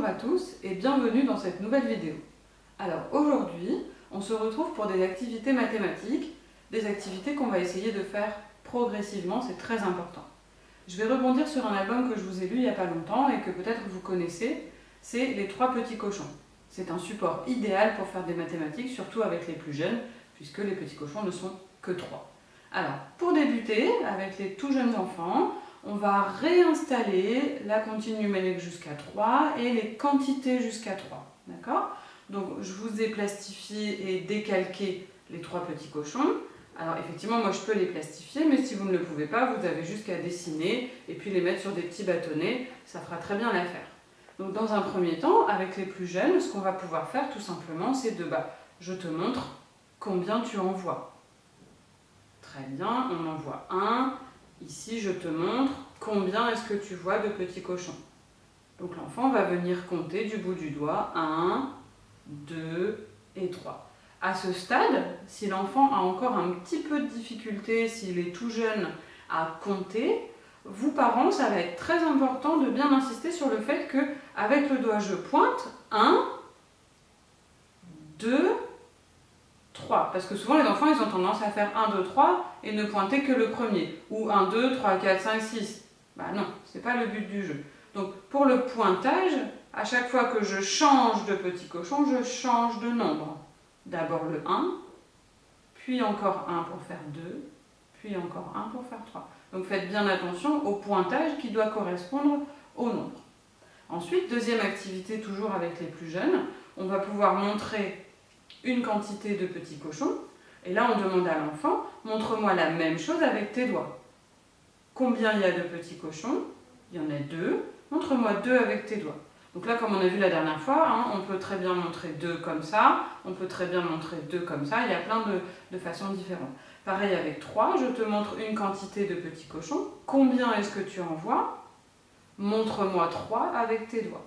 à tous et bienvenue dans cette nouvelle vidéo. Alors aujourd'hui, on se retrouve pour des activités mathématiques, des activités qu'on va essayer de faire progressivement, c'est très important. Je vais rebondir sur un album que je vous ai lu il n'y a pas longtemps et que peut-être vous connaissez, c'est Les Trois Petits Cochons. C'est un support idéal pour faire des mathématiques, surtout avec les plus jeunes, puisque les petits cochons ne sont que 3. Alors, pour débuter, avec les tout jeunes enfants, on va réinstaller la continue numérique jusqu'à 3 et les quantités jusqu'à 3. D'accord? Donc, je vous ai plastifié et décalqué les 3 petits cochons. Alors, effectivement, moi, je peux les plastifier, mais si vous ne le pouvez pas, vous avez juste qu'à dessiner et puis les mettre sur des petits bâtonnets. Ça fera très bien l'affaire. Donc, dans un premier temps, avec les plus jeunes, ce qu'on va pouvoir faire, tout simplement, c'est de, je te montre combien tu en vois. Très bien, on en voit 1. Ici, je te montre combien est-ce que tu vois de petits cochons. Donc l'enfant va venir compter du bout du doigt 1, 2 et 3. À ce stade, si l'enfant a encore un petit peu de difficulté, s'il est tout jeune à compter, vous parents, ça va être très important de bien insister sur le fait que avec le doigt je pointe 1, 2, 3. Parce que souvent les enfants ils ont tendance à faire 1, 2, 3 et ne pointer que le premier. Ou 1, 2, 3, 4, 5, 6. Bah non, c'est pas le but du jeu. Donc pour le pointage, à chaque fois que je change de petit cochon, je change de nombre. D'abord le 1, puis encore 1 pour faire 2, puis encore 1 pour faire 3. Donc faites bien attention au pointage qui doit correspondre au nombre. Ensuite, deuxième activité toujours avec les plus jeunes, on va pouvoir montrer une quantité de petits cochons. Et là, on demande à l'enfant, montre-moi la même chose avec tes doigts. Combien il y a de petits cochons? Il y en a 2. Montre-moi 2 avec tes doigts. Donc là, comme on a vu la dernière fois, on peut très bien montrer 2 comme ça, on peut très bien montrer 2 comme ça, il y a plein de façons différentes. Pareil avec 3, je te montre une quantité de petits cochons. Combien est-ce que tu en vois? Montre-moi 3 avec tes doigts.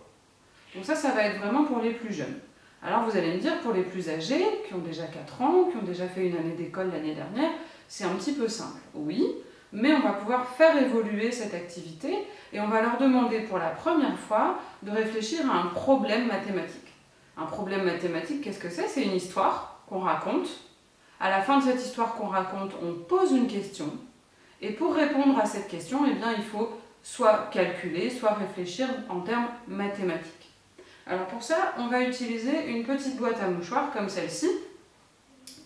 Donc ça va être vraiment pour les plus jeunes. Alors vous allez me dire, pour les plus âgés, qui ont déjà 4 ans, qui ont déjà fait une année d'école l'année dernière, c'est un petit peu simple. Oui, mais on va pouvoir faire évoluer cette activité et on va leur demander pour la première fois de réfléchir à un problème mathématique. Un problème mathématique, qu'est-ce que c'est? C'est une histoire qu'on raconte. À la fin de cette histoire qu'on raconte, on pose une question. Et pour répondre à cette question, eh bien, il faut soit calculer, soit réfléchir en termes mathématiques. Alors pour ça, on va utiliser une petite boîte à mouchoirs comme celle-ci,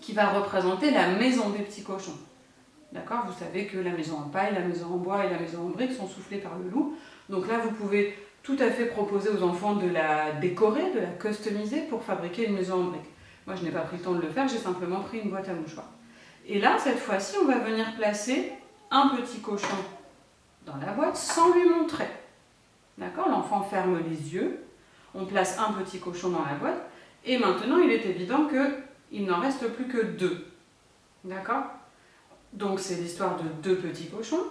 qui va représenter la maison des petits cochons. D'accord? Vous savez que la maison en paille, la maison en bois et la maison en briques sont soufflées par le loup. Donc là, vous pouvez tout à fait proposer aux enfants de la décorer, de la customiser pour fabriquer une maison en briques. Moi, je n'ai pas pris le temps de le faire, j'ai simplement pris une boîte à mouchoirs. Et là, cette fois-ci, on va venir placer un petit cochon dans la boîte sans lui montrer. D'accord? L'enfant ferme les yeux. On place un petit cochon dans la boîte et maintenant il est évident qu'il n'en reste plus que 2. D'accord? Donc c'est l'histoire de 2 petits cochons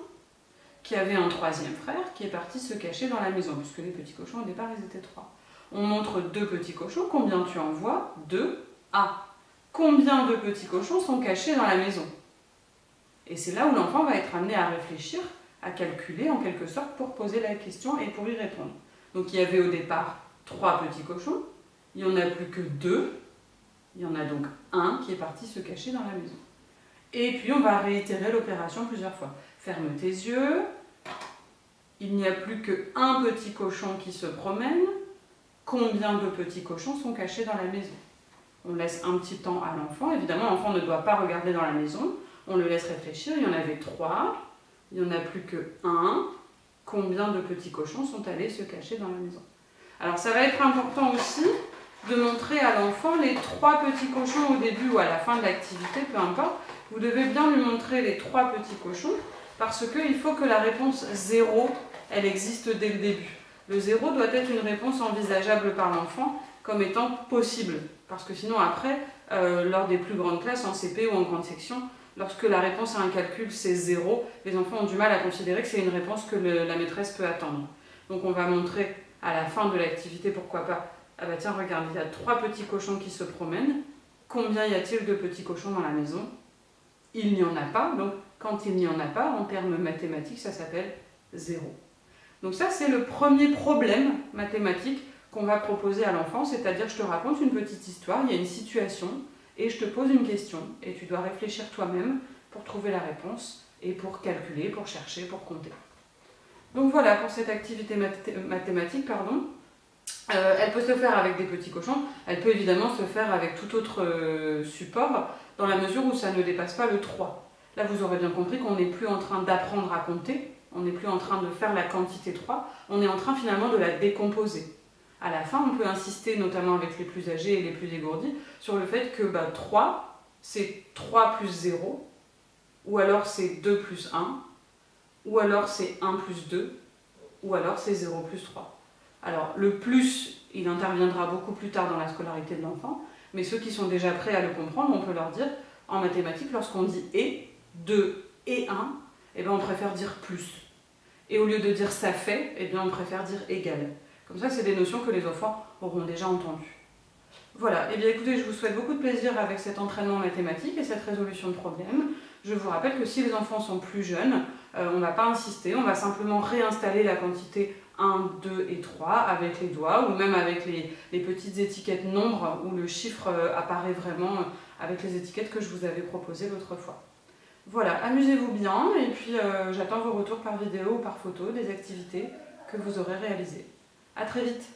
qui avaient un troisième frère qui est parti se cacher dans la maison puisque les petits cochons au départ ils étaient 3. On montre 2 petits cochons, combien tu en vois? 2. Ah! Combien de petits cochons sont cachés dans la maison? Et c'est là où l'enfant va être amené à réfléchir, à calculer en quelque sorte pour poser la question et pour y répondre. Donc il y avait au départ 3 petits cochons, il n'y en a plus que 2, il y en a donc 1 qui est parti se cacher dans la maison. Et puis on va réitérer l'opération plusieurs fois. Ferme tes yeux, il n'y a plus qu'un petit cochon qui se promène, combien de petits cochons sont cachés dans la maison? On laisse un petit temps à l'enfant, évidemment l'enfant ne doit pas regarder dans la maison, on le laisse réfléchir, il y en avait 3, il n'y en a plus que 1, combien de petits cochons sont allés se cacher dans la maison? Alors ça va être important aussi de montrer à l'enfant les 3 petits cochons au début ou à la fin de l'activité, peu importe. Vous devez bien lui montrer les 3 petits cochons parce qu'il faut que la réponse 0, elle existe dès le début. Le 0 doit être une réponse envisageable par l'enfant comme étant possible. Parce que sinon après, lors des plus grandes classes, en CP ou en grande section, lorsque la réponse à un calcul c'est 0, les enfants ont du mal à considérer que c'est une réponse que la maîtresse peut attendre. Donc on va montrer à la fin de l'activité, pourquoi pas, ah bah tiens, regarde, il y a 3 petits cochons qui se promènent. Combien y a-t-il de petits cochons dans la maison? Il n'y en a pas, donc quand il n'y en a pas, en termes mathématiques, ça s'appelle 0. Donc ça, c'est le premier problème mathématique qu'on va proposer à l'enfant, c'est-à-dire je te raconte une petite histoire, il y a une situation, et je te pose une question, et tu dois réfléchir toi-même pour trouver la réponse, et pour calculer, pour chercher, pour compter. Donc voilà pour cette activité mathématique, pardon. Elle peut se faire avec des petits cochons, elle peut évidemment se faire avec tout autre support, dans la mesure où ça ne dépasse pas le 3. Là, vous aurez bien compris qu'on n'est plus en train d'apprendre à compter, on n'est plus en train de faire la quantité 3, on est en train finalement de la décomposer. À la fin, on peut insister, notamment avec les plus âgés et les plus dégourdis, sur le fait que 3, c'est 3 plus 0, ou alors c'est 2 plus 1, ou alors c'est 1 plus 2, ou alors c'est 0 plus 3. Alors le plus, il interviendra beaucoup plus tard dans la scolarité de l'enfant, mais ceux qui sont déjà prêts à le comprendre, on peut leur dire, en mathématiques, lorsqu'on dit « et », 2 et 1, eh bien on préfère dire « plus ». Et au lieu de dire « ça fait », eh bien on préfère dire « égal ». Comme ça, c'est des notions que les enfants auront déjà entendues. Voilà, et bien écoutez, je vous souhaite beaucoup de plaisir avec cet entraînement mathématique et cette résolution de problèmes. Je vous rappelle que si les enfants sont plus jeunes, on ne va pas insister, on va simplement réinstaller la quantité 1, 2 et 3 avec les doigts ou même avec les petites étiquettes nombres où le chiffre apparaît vraiment avec les étiquettes que je vous avais proposées l'autre fois. Voilà, amusez-vous bien et puis j'attends vos retours par vidéo ou par photo des activités que vous aurez réalisées. À très vite!